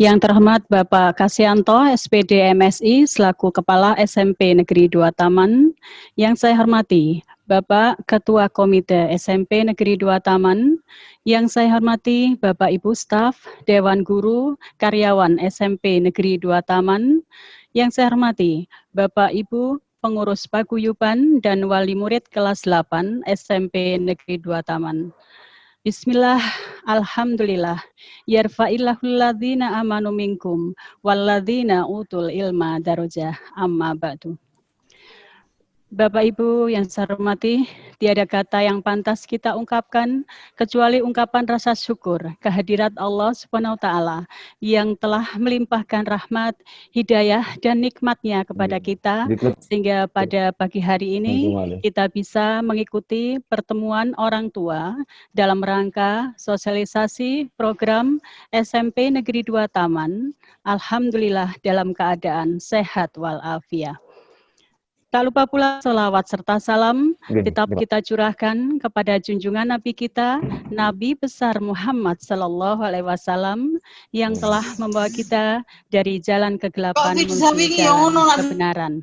Yang terhormat Bapak Kasyanto, SPD MSI, selaku Kepala SMP Negeri 2 Taman. Yang saya hormati Bapak Ketua Komite SMP Negeri 2 Taman. Yang saya hormati Bapak Ibu staf, Dewan Guru, karyawan SMP Negeri 2 Taman. Yang saya hormati Bapak Ibu pengurus paguyuban dan wali murid kelas 8 SMP Negeri 2 Taman. Bismillah, alhamdulillah, yarfa'illahul ladzina amanu minkum, walladzina utul ilma darajah, amma ba'du. Bapak Ibu yang saya hormati, tiada kata yang pantas kita ungkapkan kecuali ungkapan rasa syukur kehadirat Allah Subhanahu wa Ta'ala yang telah melimpahkan rahmat, hidayah dan nikmatnya kepada kita sehingga pada pagi hari ini kita bisa mengikuti pertemuan orang tua dalam rangka sosialisasi program SMP Negeri 2 Taman. Alhamdulillah dalam keadaan sehat walafiat. Tak lupa pula selawat serta salam tetap kita curahkan kepada junjungan Nabi kita, Nabi besar Muhammad Sallallahu Alaihi Wasallam yang telah membawa kita dari jalan kegelapan menuju jalan kebenaran.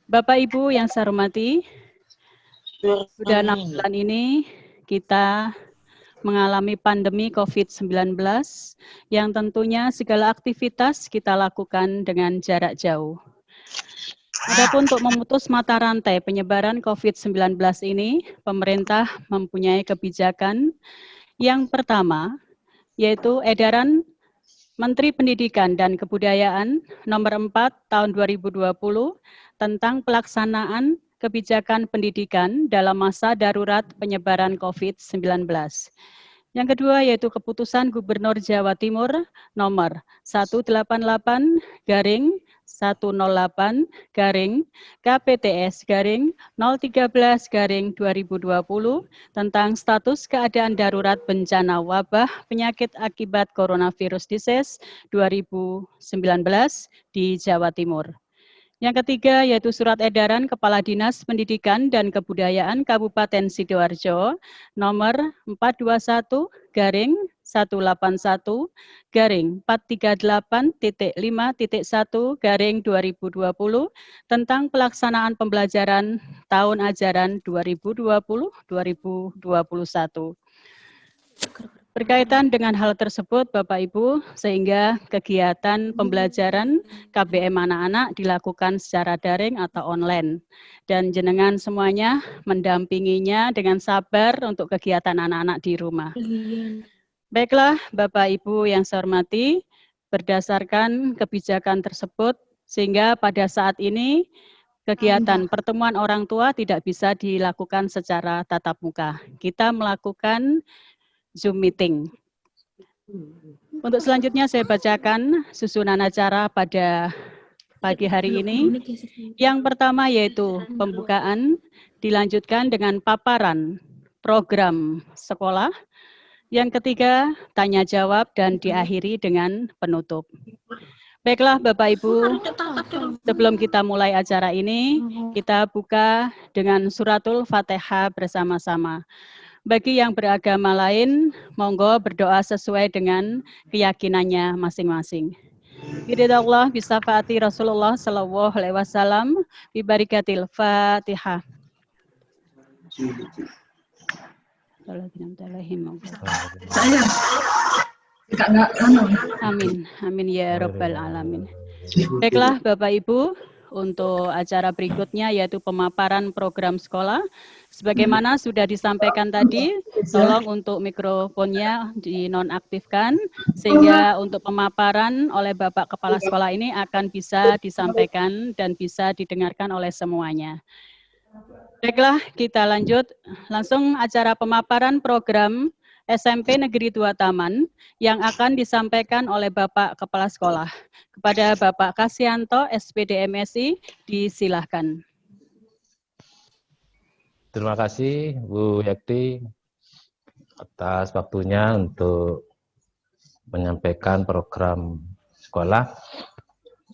Bapak Ibu yang saya hormati, sudah 6 bulan ini kita mengalami pandemi COVID-19 yang tentunya segala aktivitas kita lakukan dengan jarak jauh. Adapun untuk memutus mata rantai penyebaran COVID-19 ini, pemerintah mempunyai kebijakan yang pertama, yaitu edaran Menteri Pendidikan dan Kebudayaan nomor 4 tahun 2020 tentang pelaksanaan kebijakan pendidikan dalam masa darurat penyebaran COVID-19. Yang kedua yaitu keputusan Gubernur Jawa Timur nomor 188-108-KPTS-013-2020 tentang status keadaan darurat bencana wabah penyakit akibat coronavirus disease 2019 di Jawa Timur. Yang ketiga yaitu surat edaran Kepala Dinas Pendidikan dan Kebudayaan Kabupaten Sidoarjo nomor 421-138.5.1/2020 tentang pelaksanaan pembelajaran tahun ajaran 2020-2021. Berkaitan dengan hal tersebut, Bapak Ibu, sehingga kegiatan pembelajaran KBM anak-anak dilakukan secara daring atau online. Dan jenengan semuanya mendampinginya dengan sabar untuk kegiatan anak-anak di rumah. Baiklah, Bapak Ibu yang saya hormati, berdasarkan kebijakan tersebut, sehingga pada saat ini kegiatan pertemuan orang tua tidak bisa dilakukan secara tatap muka. Kita melakukan Zoom meeting. Untuk selanjutnya saya bacakan susunan acara pada pagi hari ini. Yang pertama yaitu pembukaan, dilanjutkan dengan paparan program sekolah. Yang ketiga, tanya jawab dan diakhiri dengan penutup. Baiklah Bapak Ibu, sebelum kita mulai acara ini, kita buka dengan suratul Fatihah bersama-sama. Bagi yang beragama lain, monggo berdoa sesuai dengan keyakinannya masing-masing. Bidadallah bisafaati Rasulullah sallallahu alaihi wasallam bi barakatil Fatihah. Amin, amin ya rabbal alamin. Baiklah Bapak Ibu, untuk acara berikutnya yaitu pemaparan program sekolah. Sebagaimana sudah disampaikan tadi, tolong untuk mikrofonnya dinonaktifkan sehingga untuk pemaparan oleh Bapak Kepala Sekolah ini akan bisa disampaikan dan bisa didengarkan oleh semuanya. Baiklah, kita lanjut langsung acara pemaparan program SMP Negeri 2 Taman yang akan disampaikan oleh Bapak Kepala Sekolah. Kepada Bapak Kasyanto, SPD MSI, disilahkan. Terima kasih Bu Yakti atas waktunya untuk menyampaikan program sekolah.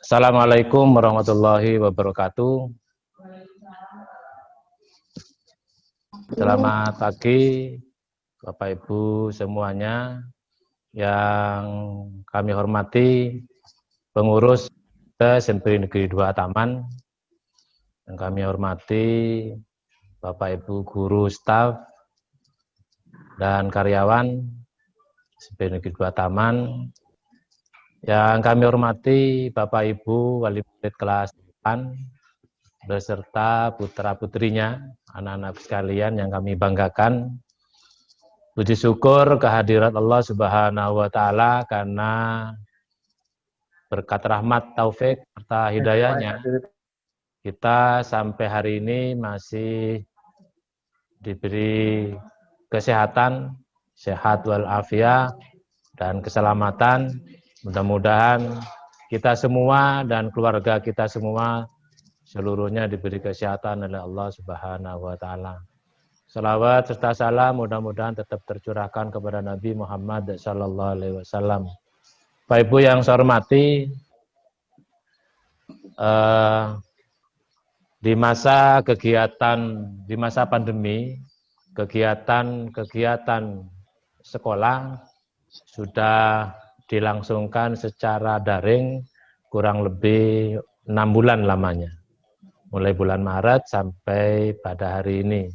Assalamualaikum warahmatullahi wabarakatuh. Selamat pagi Bapak Ibu semuanya yang kami hormati pengurus SMP Negeri 2 Taman, yang kami hormati Bapak Ibu guru, staf, dan karyawan SMP Negeri 2 Taman, yang kami hormati Bapak Ibu wali murid kelas 8 beserta putra-putrinya, anak-anak sekalian yang kami banggakan. Puji syukur kehadirat Allah Subhanahu wa Ta'ala karena berkat rahmat taufik serta hidayahnya kita sampai hari ini masih diberi kesehatan, sehat walafiat dan keselamatan. Mudah-mudahan kita semua dan keluarga kita semua seluruhnya diberi kesehatan oleh Allah Subhanahu wa Ta'ala. Salawat serta salam mudah-mudahan tetap tercurahkan kepada Nabi Muhammad sallallahu alaihi wasallam. Bapak Ibu yang saya hormati, di masa pandemi, kegiatan sekolah sudah dilangsungkan secara daring kurang lebih 6 bulan lamanya. Mulai bulan Maret sampai pada hari ini.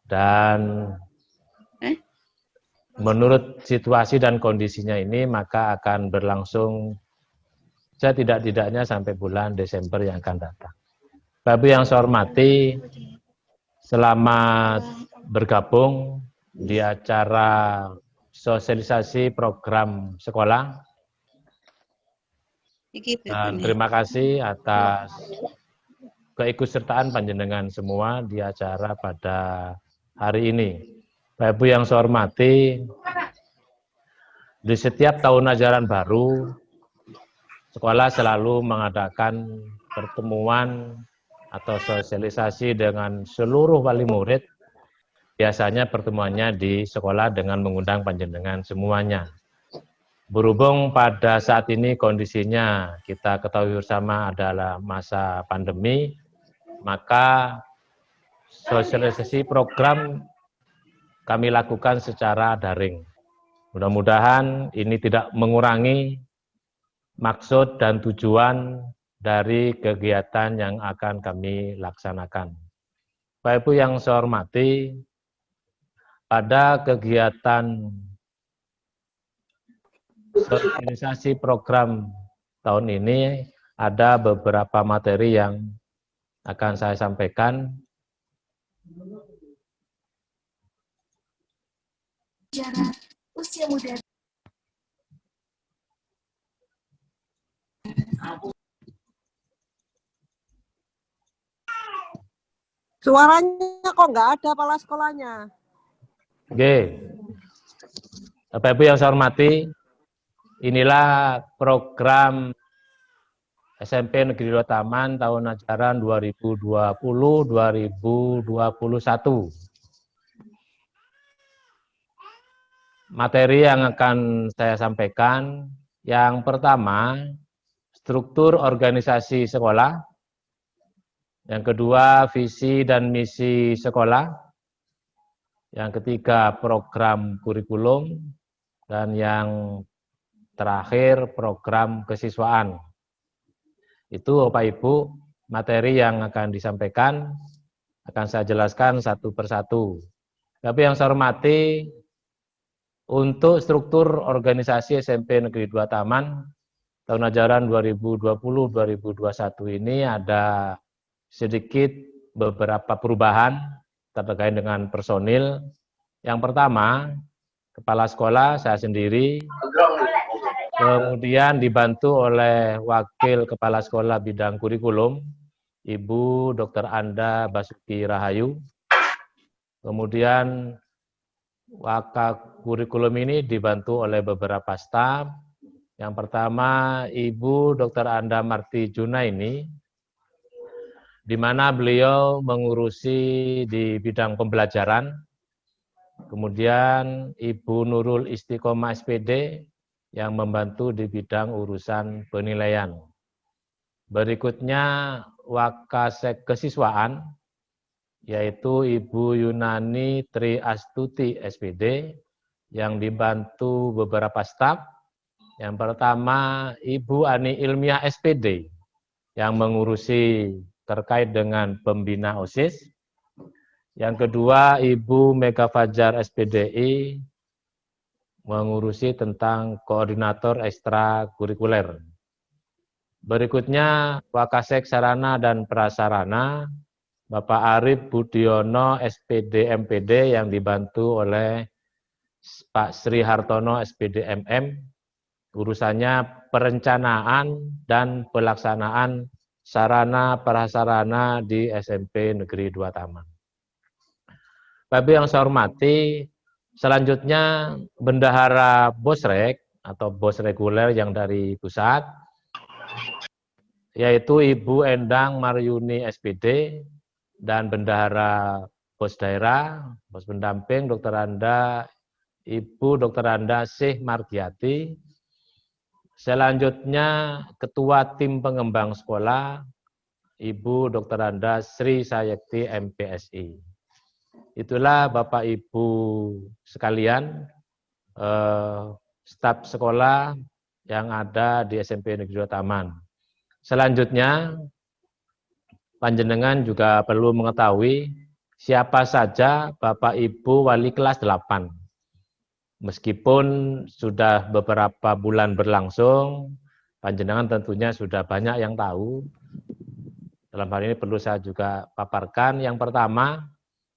Dan menurut situasi dan kondisinya ini maka akan berlangsung setidak-tidaknya sampai bulan Desember yang akan datang. Bapak yang saya hormati, selamat bergabung di acara sosialisasi program sekolah. Dan terima kasih atas keikutsertaan panjenengan semua di acara pada hari ini. Bapak Ibu yang saya hormati, di setiap tahun ajaran baru, sekolah selalu mengadakan pertemuan atau sosialisasi dengan seluruh wali murid. Biasanya pertemuannya di sekolah dengan mengundang panjenengan semuanya. Berhubung pada saat ini kondisinya kita ketahui bersama adalah masa pandemi, maka sosialisasi program kami lakukan secara daring. Mudah-mudahan ini tidak mengurangi maksud dan tujuan dari kegiatan yang akan kami laksanakan. Bapak Ibu yang saya hormati, pada kegiatan sosialisasi program tahun ini ada beberapa materi yang akan saya sampaikan. Usia muda. Suaranya kok nggak ada kepala sekolahnya. Oke. Bapak Ibu yang saya hormati, inilah program SMP Negeri 2 Taman tahun ajaran 2020-2021. Materi yang akan saya sampaikan, yang pertama, struktur organisasi sekolah. Yang kedua, visi dan misi sekolah. Yang ketiga, program kurikulum. Dan yang terakhir, program kesiswaan. Itu Bapak Ibu, materi yang akan disampaikan, akan saya jelaskan satu persatu. Tapi yang saya hormati, untuk struktur organisasi SMP Negeri 2 Taman, tahun ajaran 2020-2021 ini ada sedikit beberapa perubahan terkait dengan personil. Yang pertama, kepala sekolah saya sendiri, kemudian dibantu oleh wakil kepala sekolah bidang kurikulum, Ibu Dr. Anda Basuki Rahayu. Kemudian wakil kurikulum ini dibantu oleh beberapa staf. Yang pertama, Ibu Dr. Anda Marti Junaini, di mana beliau mengurusi di bidang pembelajaran. Kemudian Ibu Nurul Istiqomah SPD yang membantu di bidang urusan penilaian. Berikutnya Wakasek Kesiswaan, yaitu Ibu Yunani Tri Astuti SPD yang dibantu beberapa staf. Yang pertama, Ibu Ani Ilmiah SPD yang mengurusi terkait dengan pembina OSIS. Yang kedua, Ibu Mega Fajar SPDI mengurusi tentang koordinator ekstrakurikuler. Berikutnya, Wakasek Sarana dan Prasarana, Bapak Arif Budiono SPD MPD yang dibantu oleh Pak Sri Hartono SPD MM, urusannya perencanaan dan pelaksanaan sarana prasarana di SMP Negeri 2 Taman. Bapak yang saya hormati, selanjutnya Bendahara Bosrek atau bos reguler yang dari pusat, yaitu Ibu Endang Maryuni SPD dan Bendahara Bos Daerah, Bos Pendamping Dr. Anda, Ibu Dr. Anda Syekh Margiati. Selanjutnya Ketua Tim Pengembang Sekolah, Ibu Dr. Anda Sri Sayekti MPSI. Itulah Bapak Ibu sekalian, staf sekolah yang ada di SMP Negeri 2 Taman. Selanjutnya, panjenengan juga perlu mengetahui siapa saja Bapak Ibu wali kelas 8. Meskipun sudah beberapa bulan berlangsung, panjenengan tentunya sudah banyak yang tahu. Dalam hal ini perlu saya juga paparkan. Yang pertama,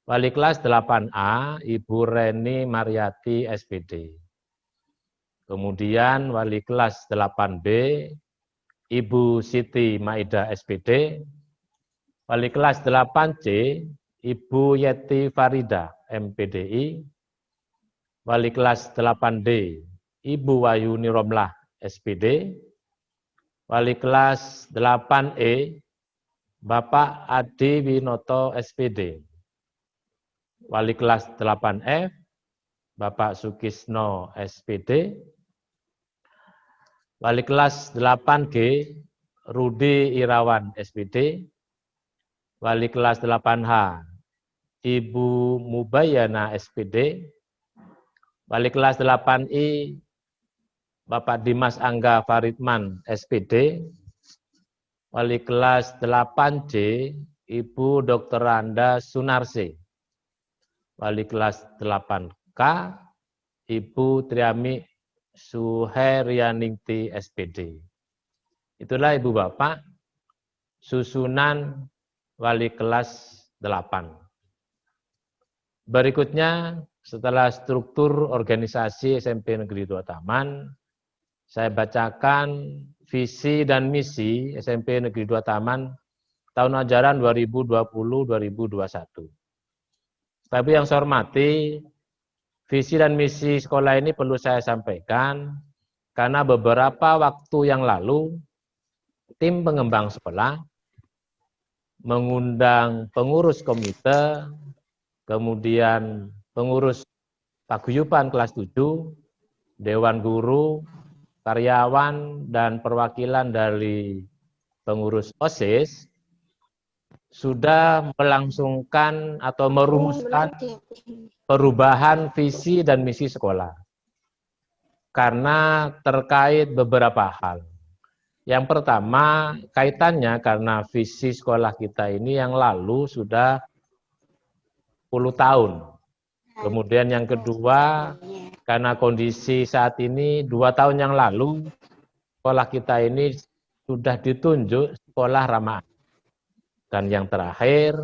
wali kelas 8A, Ibu Reni Mariati SPD. Kemudian wali kelas 8B, Ibu Siti Maida SPD. Wali kelas 8C, Ibu Yeti Farida MPDI. Wali kelas 8D, Ibu Wayuni Romlah SPD. Wali kelas 8E, Bapak Adi Winoto SPD. Wali kelas 8F, Bapak Sukisno SPD. Wali kelas 8G, Rudi Irawan SPD. Wali kelas 8H, Ibu Mubayana SPD. Wali kelas 8I, Bapak Dimas Angga Faridman SPD. Wali kelas 8C, Ibu Dr. Anda Sunarsi. Wali kelas 8K, Ibu Triami Suheryaningti SPD. Itulah Ibu Bapak, susunan wali kelas 8. Berikutnya, setelah struktur organisasi SMP Negeri 2 Taman, saya bacakan visi dan misi SMP Negeri 2 Taman tahun ajaran 2020-2021. Tapi yang saya hormati, visi dan misi sekolah ini perlu saya sampaikan karena beberapa waktu yang lalu tim pengembang sekolah mengundang pengurus komite, kemudian pengurus paguyuban kelas 7, dewan guru, karyawan, dan perwakilan dari pengurus OSIS sudah melangsungkan atau merumuskan perubahan visi dan misi sekolah. Karena terkait beberapa hal. Yang pertama, kaitannya karena visi sekolah kita ini yang lalu sudah 10 tahun. Kemudian yang kedua, karena kondisi saat ini 2 tahun yang lalu, sekolah kita ini sudah ditunjuk sekolah ramah. Dan yang terakhir,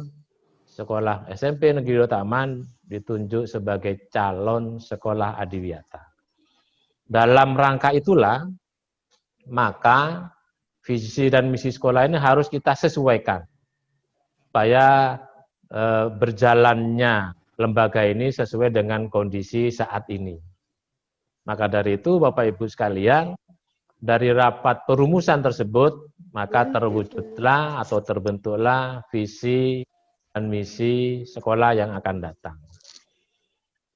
sekolah SMP Negeri 2 Taman ditunjuk sebagai calon sekolah adiwiyata. Dalam rangka itulah, maka visi dan misi sekolah ini harus kita sesuaikan supaya berjalannya lembaga ini sesuai dengan kondisi saat ini. Maka dari itu Bapak Ibu sekalian, dari rapat perumusan tersebut, maka terwujudlah atau terbentuklah visi dan misi sekolah yang akan datang.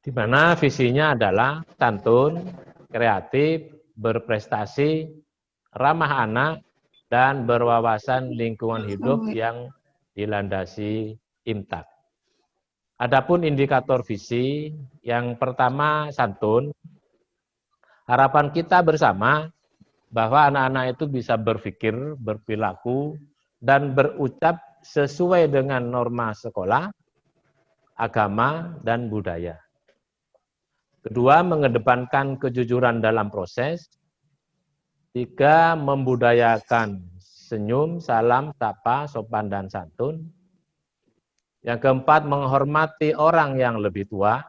Di mana visinya adalah santun, kreatif, berprestasi, ramah anak, dan berwawasan lingkungan hidup yang dilandasi IMTAK. Adapun indikator visi, yang pertama santun. Harapan kita bersama bahwa anak-anak itu bisa berpikir, berperilaku, dan berucap sesuai dengan norma sekolah, agama, dan budaya. Kedua, mengedepankan kejujuran dalam proses. Tiga, membudayakan senyum, salam, sapa, sopan, dan santun. Yang keempat, menghormati orang yang lebih tua.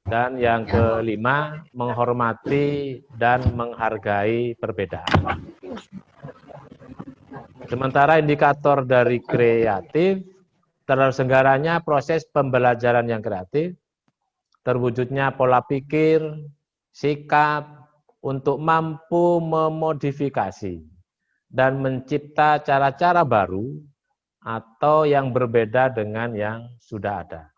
Dan yang kelima, menghormati dan menghargai perbedaan. Sementara indikator dari kreatif, terselenggaranya proses pembelajaran yang kreatif, terwujudnya pola pikir, sikap, untuk mampu memodifikasi dan mencipta cara-cara baru atau yang berbeda dengan yang sudah ada.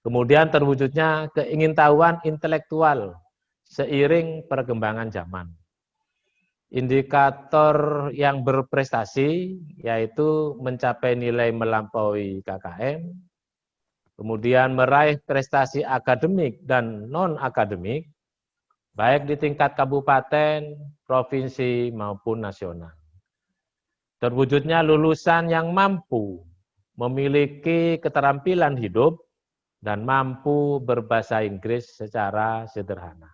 Kemudian terwujudnya keingintahuan intelektual seiring perkembangan zaman. Indikator yang berprestasi yaitu mencapai nilai melampaui KKM, kemudian meraih prestasi akademik dan non-akademik, baik di tingkat kabupaten, provinsi, maupun nasional. Terwujudnya lulusan yang mampu memiliki keterampilan hidup dan mampu berbahasa Inggris secara sederhana.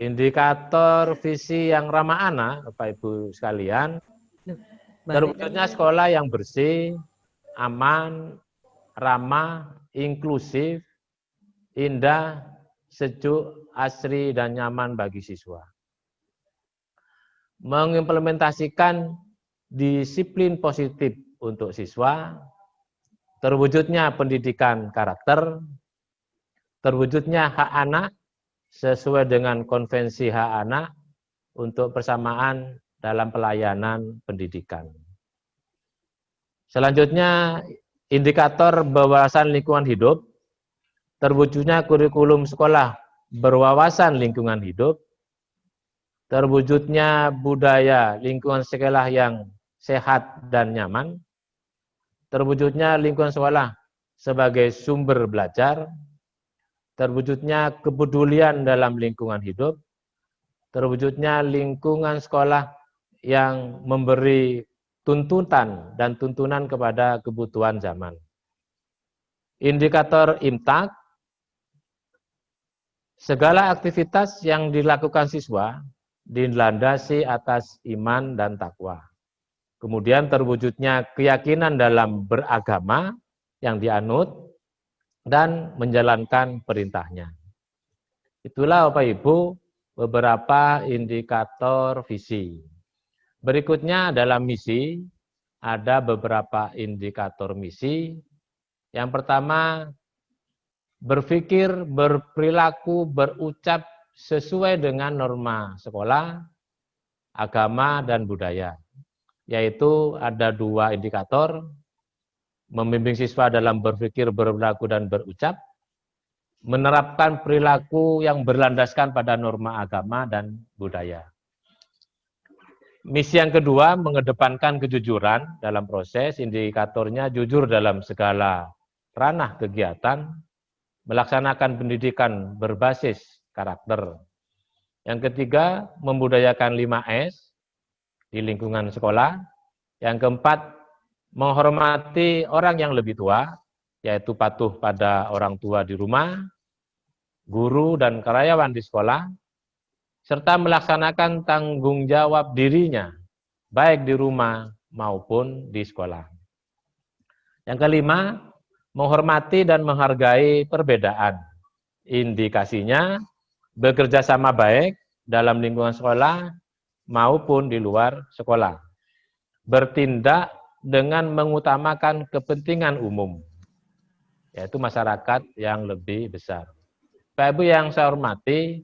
Indikator visi yang ramah anak, Bapak Ibu sekalian, terwujudnya sekolah yang bersih, aman, ramah, inklusif, indah, sejuk, asri, dan nyaman bagi siswa. Mengimplementasikan disiplin positif untuk siswa, terwujudnya pendidikan karakter, terwujudnya hak anak sesuai dengan konvensi hak anak untuk persamaan dalam pelayanan pendidikan. Selanjutnya, indikator berwawasan lingkungan hidup, terwujudnya kurikulum sekolah berwawasan lingkungan hidup, terwujudnya budaya lingkungan sekolah yang sehat dan nyaman, terwujudnya lingkungan sekolah sebagai sumber belajar, terwujudnya kepedulian dalam lingkungan hidup, terwujudnya lingkungan sekolah yang memberi tuntutan dan tuntunan kepada kebutuhan zaman. Indikator IMTAK, segala aktivitas yang dilakukan siswa dilandasi atas iman dan takwa. Kemudian terwujudnya keyakinan dalam beragama yang dianut dan menjalankan perintahnya. Itulah Bapak Ibu beberapa indikator visi. Berikutnya dalam misi ada beberapa indikator misi. Yang pertama, berpikir, berperilaku, berucap sesuai dengan norma sekolah, agama, dan budaya. Yaitu ada 2 indikator, membimbing siswa dalam berpikir, berperilaku, dan berucap, menerapkan perilaku yang berlandaskan pada norma agama dan budaya. Misi yang kedua, mengedepankan kejujuran dalam proses, indikatornya jujur dalam segala ranah kegiatan, melaksanakan pendidikan berbasis karakter. Yang ketiga, membudayakan 5S di lingkungan sekolah. Yang keempat, menghormati orang yang lebih tua, yaitu patuh pada orang tua di rumah, guru dan karyawan di sekolah, serta melaksanakan tanggung jawab dirinya, baik di rumah maupun di sekolah. Yang kelima, menghormati dan menghargai perbedaan. Indikasinya, bekerja sama baik dalam lingkungan sekolah maupun di luar sekolah. Bertindak dengan mengutamakan kepentingan umum, yaitu masyarakat yang lebih besar. Bapak Ibu yang saya hormati,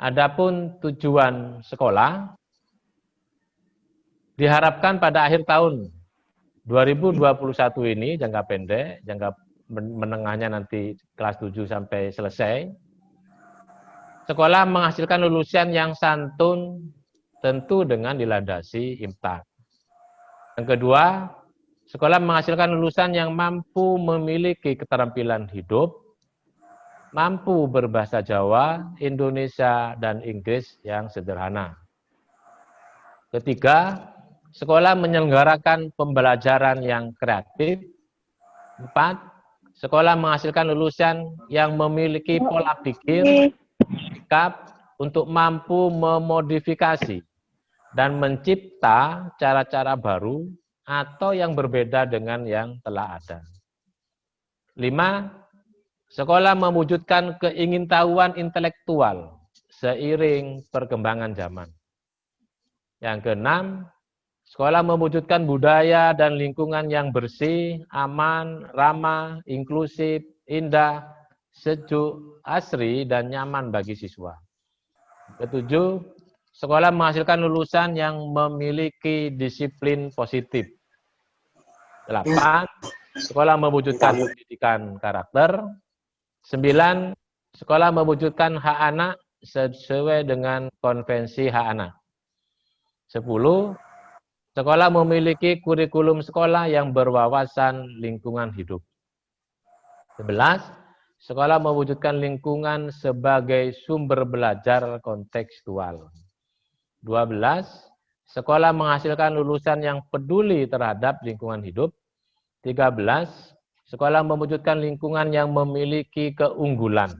adapun tujuan sekolah diharapkan pada akhir tahun 2021 ini, jangka pendek, jangka menengahnya nanti kelas 7 sampai selesai, sekolah menghasilkan lulusan yang santun tentu dengan dilandasi IMTAK. Yang kedua, sekolah menghasilkan lulusan yang mampu memiliki keterampilan hidup, mampu berbahasa Jawa, Indonesia, dan Inggris yang sederhana. Ketiga, sekolah menyelenggarakan pembelajaran yang kreatif. 4, sekolah menghasilkan lulusan yang memiliki pola pikir, sikap untuk mampu memodifikasi dan mencipta cara-cara baru atau yang berbeda dengan yang telah ada. 5, sekolah mewujudkan keingintahuan intelektual seiring perkembangan zaman. Yang keenam, sekolah mewujudkan budaya dan lingkungan yang bersih, aman, ramah, inklusif, indah, sejuk, asri, dan nyaman bagi siswa. Ketujuh, sekolah menghasilkan lulusan yang memiliki disiplin positif. 8, sekolah mewujudkan pendidikan karakter. 9, sekolah mewujudkan hak anak sesuai dengan konvensi hak anak. 10, sekolah memiliki kurikulum sekolah yang berwawasan lingkungan hidup. 11, sekolah mewujudkan lingkungan sebagai sumber belajar kontekstual. 12, sekolah menghasilkan lulusan yang peduli terhadap lingkungan hidup. 13, sekolah mewujudkan lingkungan yang memiliki keunggulan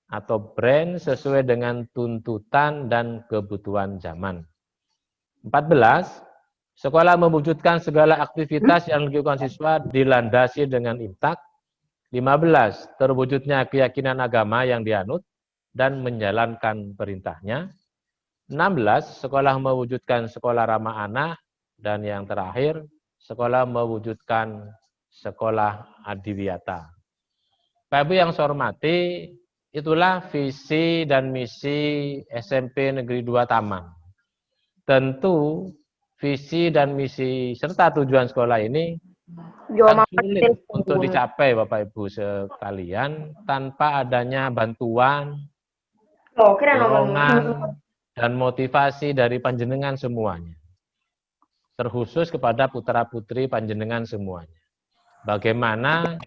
atau brand sesuai dengan tuntutan dan kebutuhan zaman. 14, sekolah mewujudkan segala aktivitas yang dilakukan siswa dilandasi dengan imtak. 15, terwujudnya keyakinan agama yang dianut dan menjalankan perintahnya. 16, sekolah mewujudkan sekolah ramah anak. Dan yang terakhir, sekolah mewujudkan sekolah adiwiyata. Bapak Ibu yang saya hormati, itulah visi dan misi SMP Negeri 2 Taman. Tentu visi dan misi serta tujuan sekolah ini sangat sulit untuk dicapai Bapak Ibu sekalian tanpa adanya bantuan, dorongan, dan motivasi dari panjenengan semuanya. Terkhusus kepada putra-putri panjenengan semuanya. Bagaimana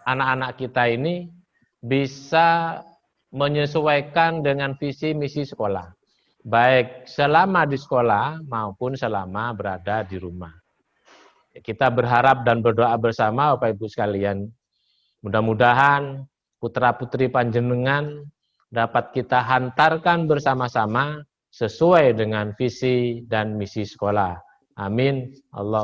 anak-anak kita ini bisa menyesuaikan dengan visi misi sekolah. Baik selama di sekolah maupun selama berada di rumah. Kita berharap dan berdoa bersama Bapak Ibu sekalian. Mudah-mudahan putra-putri panjenengan dapat kita hantarkan bersama-sama sesuai dengan visi dan misi sekolah. Amin. Allah.